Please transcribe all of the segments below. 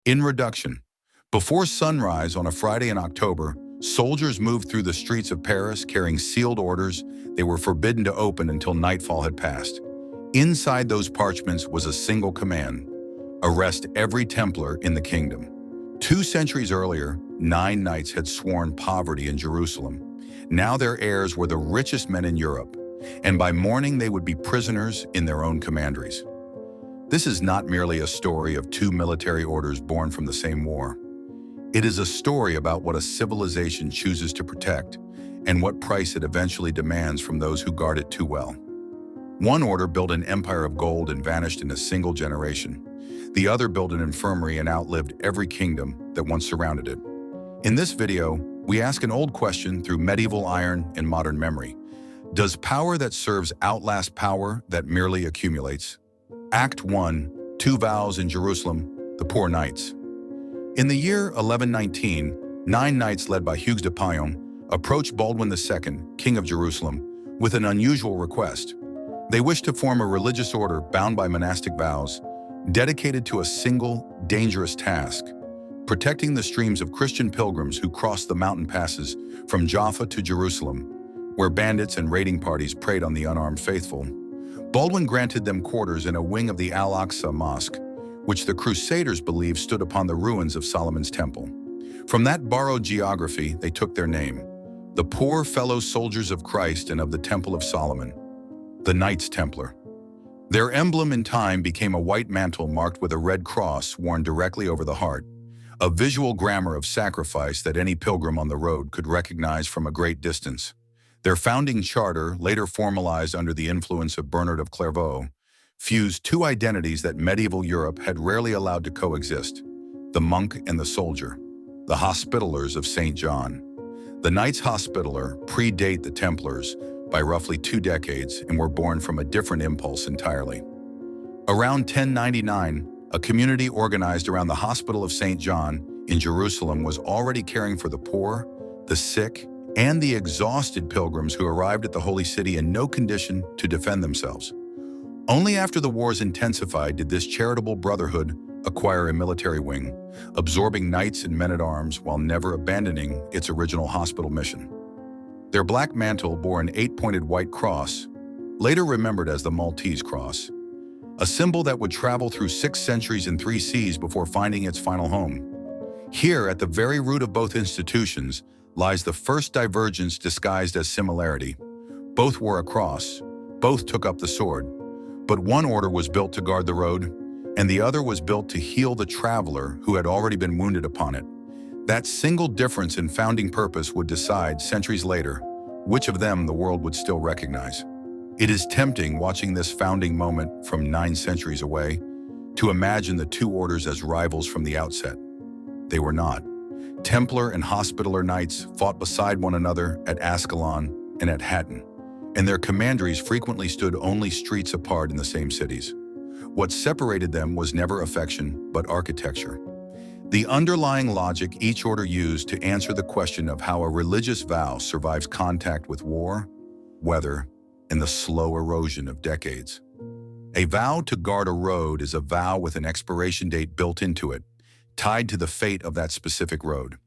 In reduction, before sunrise on a Friday in October, soldiers moved through the streets of Paris carrying sealed orders they were forbidden to open until nightfall had passed. Inside those parchments was a single command: arrest every Templar in the kingdom. 2 centuries earlier, 9 knights had sworn poverty in Jerusalem. Now their heirs were the richest men in Europe, and by morning they would be prisoners in their own commanderies. This is not merely a story of 2 military orders born from the same war. It is a story about what a civilization chooses to protect and what price it eventually demands from those who guard it too well. One order built an empire of gold and vanished in a single generation. The other built an infirmary and outlived every kingdom that once surrounded it. In this video, we ask an old question through medieval iron and modern memory. Does power that serves outlast power that merely accumulates? Act 1, 2 Vows in Jerusalem, the Poor Knights. In the year 1119, 9 knights led by Hugues de Payens approached Baldwin II, king of Jerusalem, with an unusual request. They wished to form a religious order bound by monastic vows, dedicated to a single, dangerous task: protecting the streams of Christian pilgrims who crossed the mountain passes from Jaffa to Jerusalem, where bandits and raiding parties preyed on the unarmed faithful. Baldwin granted them quarters in a wing of the Al-Aqsa Mosque, which the Crusaders believed stood upon the ruins of Solomon's Temple. From that borrowed geography, they took their name: the poor fellow soldiers of Christ and of the Temple of Solomon, the Knights Templar. Their emblem in time became a white mantle marked with a red cross worn directly over the heart, a visual grammar of sacrifice that any pilgrim on the road could recognize from a great distance. Their founding charter, later formalized under the influence of Bernard of Clairvaux, fused 2 identities that medieval Europe had rarely allowed to coexist: the monk and the soldier, the Hospitallers of St. John. The Knights Hospitaller predate the Templars by roughly 2 decades and were born from a different impulse entirely. Around 1099, a community organized around the Hospital of St. John in Jerusalem was already caring for the poor, the sick, and the exhausted pilgrims who arrived at the Holy City in no condition to defend themselves. Only after the wars intensified did this charitable brotherhood acquire a military wing, absorbing knights and men-at-arms while never abandoning its original hospital mission. Their black mantle bore an 8-pointed white cross, later remembered as the Maltese cross, a symbol that would travel through 6 centuries and 3 seas before finding its final home. Here, at the very root of both institutions, lies the first divergence disguised as similarity. Both wore a cross, both took up the sword, but one order was built to guard the road, and the other was built to heal the traveler who had already been wounded upon it. That single difference in founding purpose would decide, centuries later, which of them the world would still recognize. It is tempting, watching this founding moment from 9 centuries away, to imagine the 2 orders as rivals from the outset. They were not. Templar and Hospitaller knights fought beside one another at Ascalon and at Hattin, and their commanderies frequently stood only streets apart in the same cities. What separated them was never affection, but architecture. The underlying logic each order used to answer the question of how a religious vow survives contact with war, weather, and the slow erosion of decades. A vow to guard a road is a vow with an expiration date built into it, tied to the fate of that specific road.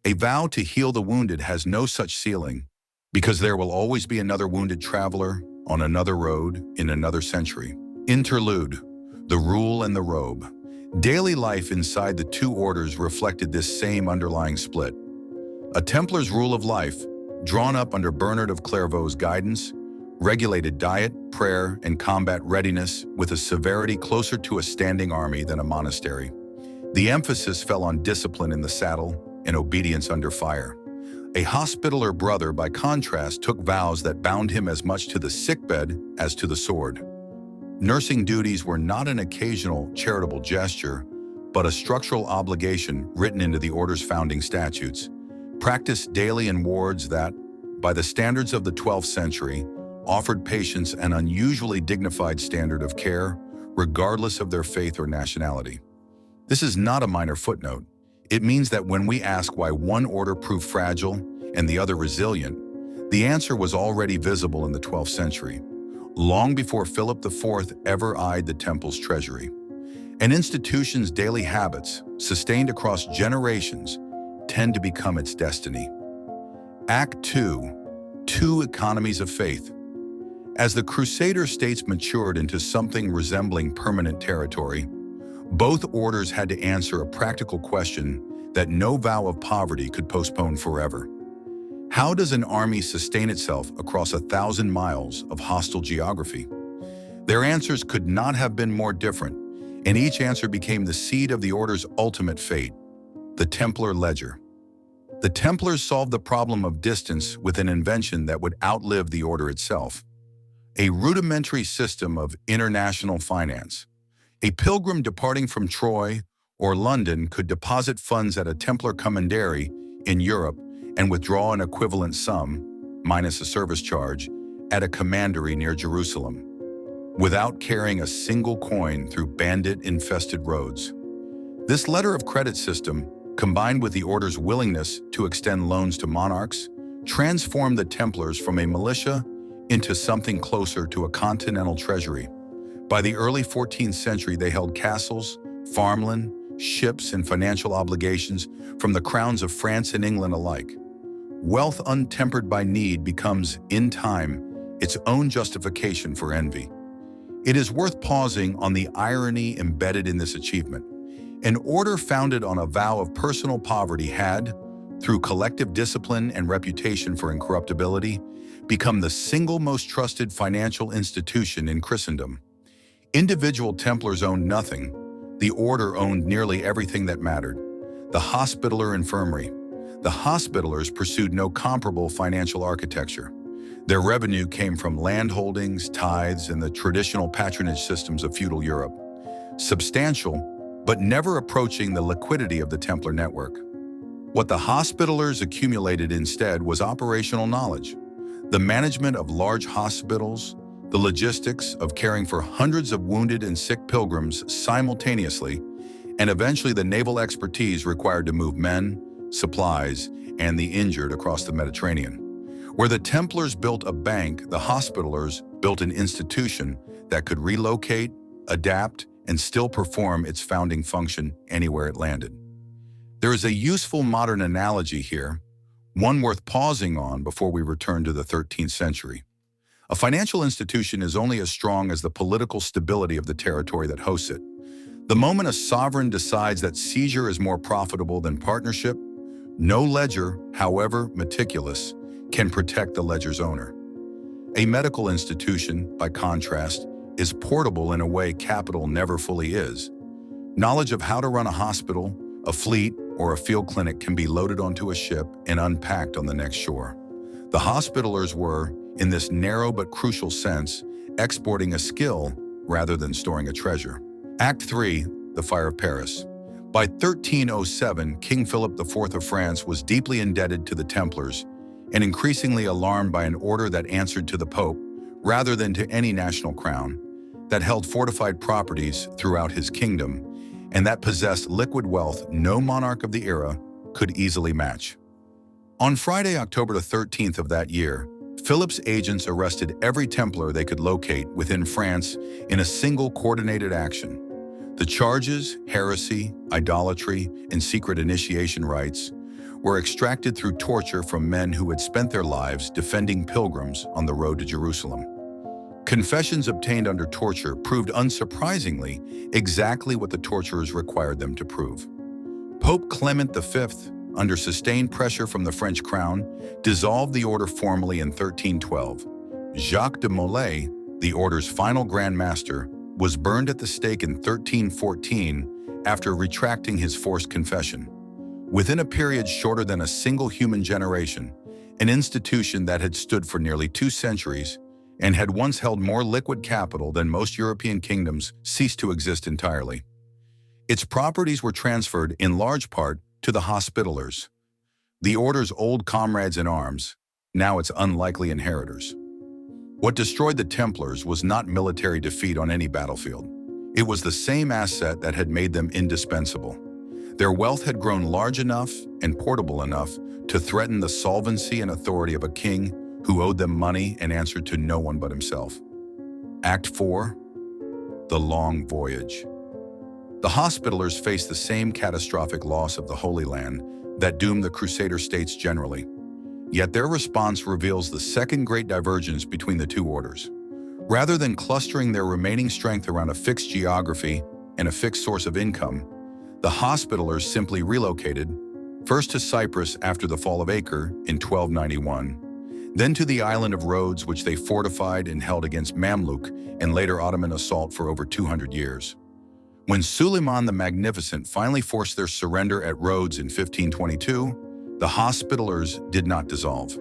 A vow to heal the wounded has no such ceiling, because there will always be another wounded traveler on another road in another century. Interlude: the rule and the robe. Daily life inside the 2 orders reflected this same underlying split. A Templar's rule of life, drawn up under Bernard of Clairvaux's guidance, regulated diet, prayer, and combat readiness with a severity closer to a standing army than a monastery. The emphasis fell on discipline in the saddle and obedience under fire. A Hospitaller brother, by contrast, took vows that bound him as much to the sickbed as to the sword. Nursing duties were not an occasional charitable gesture, but a structural obligation written into the order's founding statutes, practiced daily in wards that, by the standards of the 12th century, offered patients an unusually dignified standard of care, regardless of their faith or nationality. This is not a minor footnote. It means that when we ask why one order proved fragile and the other resilient, the answer was already visible in the 12th century, long before Philip IV ever eyed the temple's treasury. An institution's daily habits, sustained across generations, tend to become its destiny. Act 2. Two economies of faith. As the Crusader states matured into something resembling permanent territory, both orders had to answer a practical question that no vow of poverty could postpone forever. How does an army sustain itself across 1,000 miles of hostile geography? Their answers could not have been more different, and each answer became the seed of the order's ultimate fate, the Templar ledger. The Templars solved the problem of distance with an invention that would outlive the order itself. A rudimentary system of international finance. A pilgrim departing from Troy or London could deposit funds at a Templar commandery in Europe and withdraw an equivalent sum, minus a service charge, at a commandery near Jerusalem, without carrying a single coin through bandit-infested roads. This letter of credit system, combined with the order's willingness to extend loans to monarchs, transformed the Templars from a militia into something closer to a continental treasury. By the early 14th century, they held castles, farmland, ships, and financial obligations from the crowns of France and England alike. Wealth untempered by need becomes, in time, its own justification for envy. It is worth pausing on the irony embedded in this achievement. An order founded on a vow of personal poverty had, through collective discipline and reputation for incorruptibility, become the single most trusted financial institution in Christendom. Individual Templars owned nothing. The order owned nearly everything that mattered. The Hospitaller infirmary. The Hospitallers pursued no comparable financial architecture. Their revenue came from land holdings, tithes, and the traditional patronage systems of feudal Europe. Substantial, but never approaching the liquidity of the Templar network. What the Hospitallers accumulated instead was operational knowledge. The management of large hospitals, the logistics of caring for hundreds of wounded and sick pilgrims simultaneously, and eventually the naval expertise required to move men, supplies, and the injured across the Mediterranean. Where the Templars built a bank, the Hospitallers built an institution that could relocate, adapt, and still perform its founding function anywhere it landed. There is a useful modern analogy here, one worth pausing on before we return to the 13th century. A financial institution is only as strong as the political stability of the territory that hosts it. The moment a sovereign decides that seizure is more profitable than partnership, no ledger, however meticulous, can protect the ledger's owner. A medical institution, by contrast, is portable in a way capital never fully is. Knowledge of how to run a hospital, a fleet, or a field clinic can be loaded onto a ship and unpacked on the next shore. The Hospitallers were, in this narrow but crucial sense, exporting a skill rather than storing a treasure. Act 3. The Fire of Paris. By 1307, King Philip IV of France was deeply indebted to the Templars and increasingly alarmed by an order that answered to the Pope rather than to any national crown, that held fortified properties throughout his kingdom, and that possessed liquid wealth no monarch of the era could easily match. On Friday, October 13th of that year, Philip's agents arrested every Templar they could locate within France in a single coordinated action. The charges, heresy, idolatry, and secret initiation rites, were extracted through torture from men who had spent their lives defending pilgrims on the road to Jerusalem. Confessions obtained under torture proved unsurprisingly exactly what the torturers required them to prove. Pope Clement V, under sustained pressure from the French crown, dissolved the order formally in 1312. Jacques de Molay, the order's final Grand Master, was burned at the stake in 1314 after retracting his forced confession. Within a period shorter than a single human generation, an institution that had stood for nearly 2 centuries and had once held more liquid capital than most European kingdoms ceased to exist entirely. Its properties were transferred in large part to the Hospitallers, the order's old comrades in arms, now its unlikely inheritors. What destroyed the Templars was not military defeat on any battlefield. It was the same asset that had made them indispensable. Their wealth had grown large enough and portable enough to threaten the solvency and authority of a king who owed them money and answered to no one but himself. Act 4. The Long Voyage. The Hospitallers faced the same catastrophic loss of the Holy Land that doomed the Crusader states generally. Yet their response reveals the second great divergence between the two orders. Rather than clustering their remaining strength around a fixed geography and a fixed source of income, the Hospitallers simply relocated, first to Cyprus after the fall of Acre in 1291, then to the island of Rhodes, which they fortified and held against Mamluk and later Ottoman assault for over 200 years. When Suleiman the Magnificent finally forced their surrender at Rhodes in 1522, the Hospitallers did not dissolve.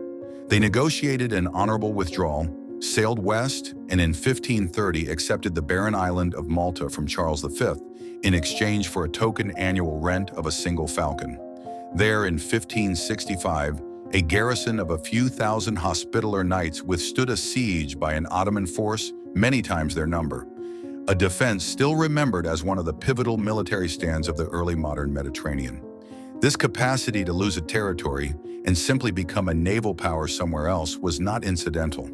They negotiated an honorable withdrawal, sailed west, and in 1530 accepted the barren island of Malta from Charles V in exchange for a token annual rent of a single falcon. There, in 1565, a garrison of a few thousand Hospitaller knights withstood a siege by an Ottoman force many times their number, a defense still remembered as one of the pivotal military stands of the early modern Mediterranean. This capacity to lose a territory and simply become a naval power somewhere else was not incidental.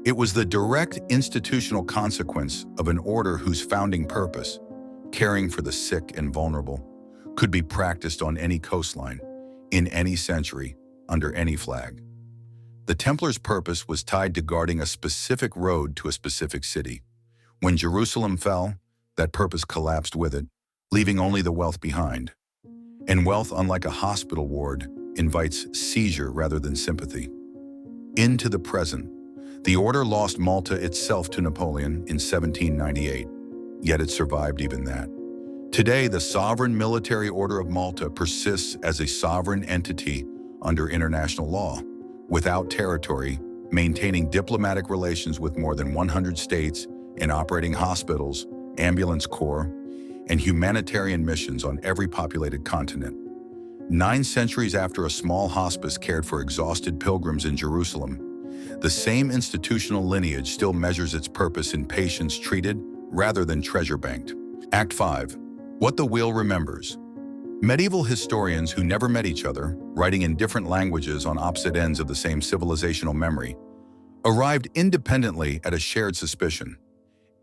It was the direct institutional consequence of an order whose founding purpose, caring for the sick and vulnerable, could be practiced on any coastline, in any century, under any flag. The Templars' purpose was tied to guarding a specific road to a specific city. When Jerusalem fell, that purpose collapsed with it, leaving only the wealth behind. And wealth, unlike a hospital ward, invites seizure rather than sympathy. Into the present, the order lost Malta itself to Napoleon in 1798, yet it survived even that. Today, the Sovereign Military Order of Malta persists as a sovereign entity under international law, without territory, maintaining diplomatic relations with more than 100 states and operating hospitals, ambulance corps, and humanitarian missions on every populated continent. 9 centuries after a small hospice cared for exhausted pilgrims in Jerusalem, the same institutional lineage still measures its purpose in patients treated rather than treasure banked. Act 5. What the Wheel Remembers. Medieval historians who never met each other, writing in different languages on opposite ends of the same civilizational memory, arrived independently at a shared suspicion.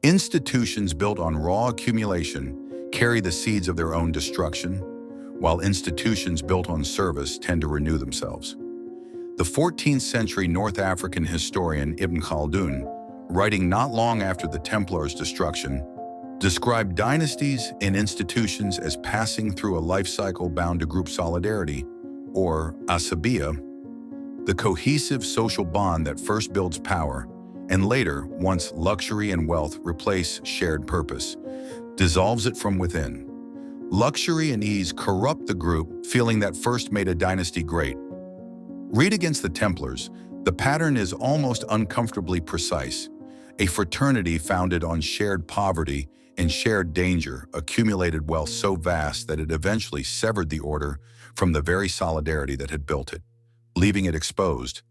Institutions built on raw accumulation carry the seeds of their own destruction, while institutions built on service tend to renew themselves. The 14th century North African historian Ibn Khaldun, writing not long after the Templars' destruction, described dynasties and institutions as passing through a life cycle bound to group solidarity, or asabiya, the cohesive social bond that first builds power, and later, once luxury and wealth replace shared purpose, dissolves it from within. Luxury and ease corrupt the group, feeling that first made a dynasty great. Read against the Templars, the pattern is almost uncomfortably precise. A fraternity founded on shared poverty and shared danger accumulated wealth so vast that it eventually severed the order from the very solidarity that had built it, leaving it exposed,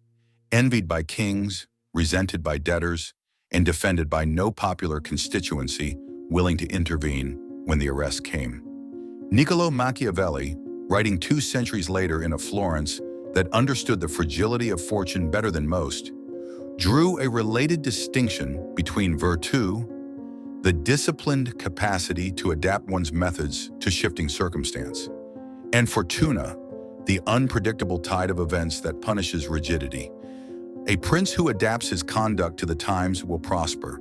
envied by kings, resented by debtors, and defended by no popular constituency willing to intervene when the arrest came. Niccolò Machiavelli, writing 2 centuries later in a Florence that understood the fragility of fortune better than most, drew a related distinction between virtù, the disciplined capacity to adapt one's methods to shifting circumstance, and fortuna, the unpredictable tide of events that punishes rigidity. A prince who adapts his conduct to the times will prosper.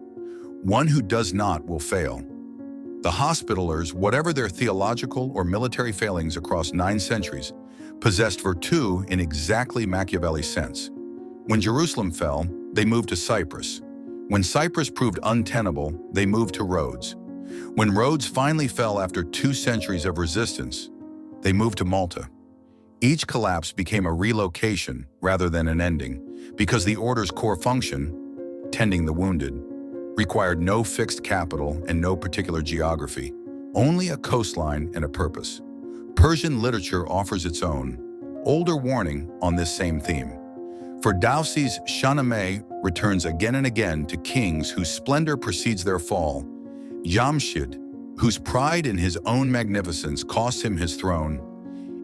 One who does not will fail. The Hospitallers, whatever their theological or military failings across 9 centuries, possessed virtù in exactly Machiavelli's sense. When Jerusalem fell, they moved to Cyprus. When Cyprus proved untenable, they moved to Rhodes. When Rhodes finally fell after 2 centuries of resistance, they moved to Malta. Each collapse became a relocation rather than an ending, because the order's core function, tending the wounded, required no fixed capital and no particular geography, only a coastline and a purpose. Persian literature offers its own, older warning on this same theme. Ferdowsi's Shahnameh returns again and again to kings whose splendor precedes their fall. Jamshid, whose pride in his own magnificence cost him his throne,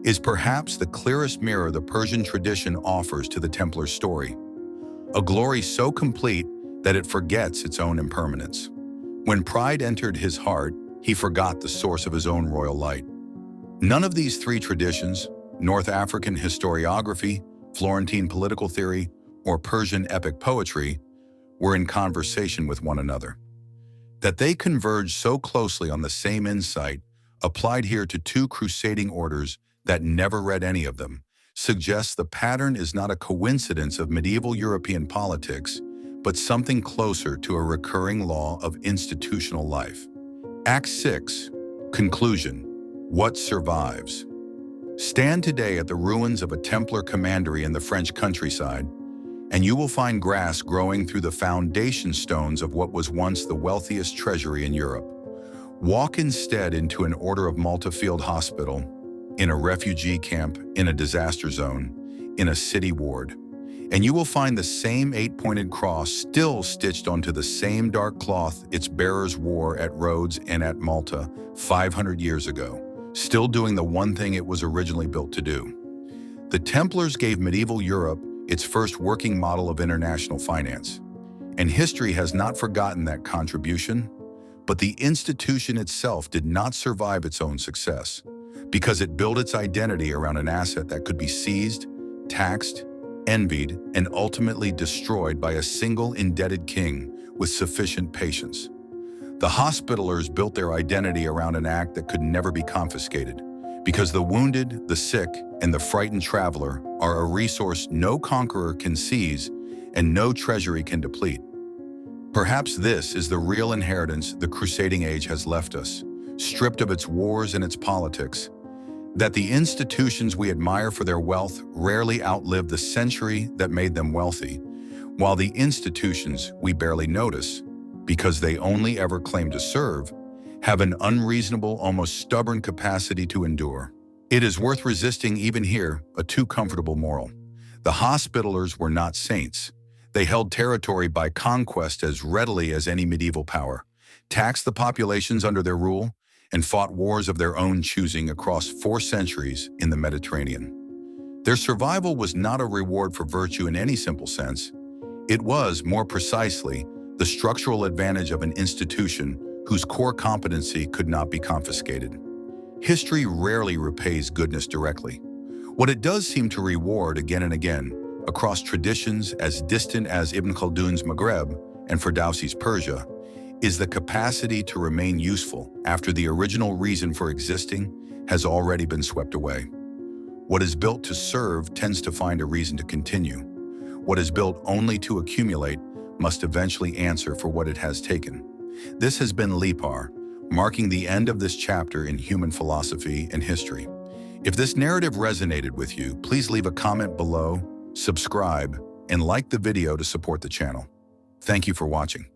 is perhaps the clearest mirror the Persian tradition offers to the Templar story. A glory so complete that it forgets its own impermanence. When pride entered his heart, he forgot the source of his own royal light. None of these three traditions, North African historiography, Florentine political theory, or Persian epic poetry, were in conversation with one another. That they converged so closely on the same insight, applied here to two crusading orders that never read any of them, suggests the pattern is not a coincidence of medieval European politics, but something closer to a recurring law of institutional life. Act 6. Conclusion. What survives? Stand today at the ruins of a Templar commandery in the French countryside, and you will find grass growing through the foundation stones of what was once the wealthiest treasury in Europe. Walk instead into an Order of Malta field hospital, in a refugee camp, in a disaster zone, in a city ward, and you will find the same 8-pointed cross still stitched onto the same dark cloth its bearers wore at Rhodes and at Malta 500 years ago, still doing the one thing it was originally built to do. The Templars gave medieval Europe its first working model of international finance, and history has not forgotten that contribution, but the institution itself did not survive its own success, because it built its identity around an asset that could be seized, taxed, envied, and ultimately destroyed by a single indebted king with sufficient patience. The Hospitallers built their identity around an act that could never be confiscated, because the wounded, the sick, and the frightened traveler are a resource no conqueror can seize and no treasury can deplete. Perhaps this is the real inheritance the crusading age has left us, stripped of its wars and its politics, that the institutions we admire for their wealth rarely outlive the century that made them wealthy, while the institutions we barely notice, because they only ever claim to serve, have an unreasonable, almost stubborn capacity to endure. It is worth resisting even here a too comfortable moral. The Hospitallers were not saints. They held territory by conquest as readily as any medieval power, taxed the populations under their rule, and fought wars of their own choosing across 4 centuries in the Mediterranean. Their survival was not a reward for virtue in any simple sense. It was, more precisely, the structural advantage of an institution whose core competency could not be confiscated. History rarely repays goodness directly. What it does seem to reward again and again, across traditions as distant as Ibn Khaldun's Maghreb and Ferdowsi's Persia, is the capacity to remain useful after the original reason for existing has already been swept away. What is built to serve tends to find a reason to continue. What is built only to accumulate must eventually answer for what it has taken. This has been Lipar, marking the end of this chapter in human philosophy and history. If this narrative resonated with you, please leave a comment below, subscribe, and like the video to support the channel. Thank you for watching.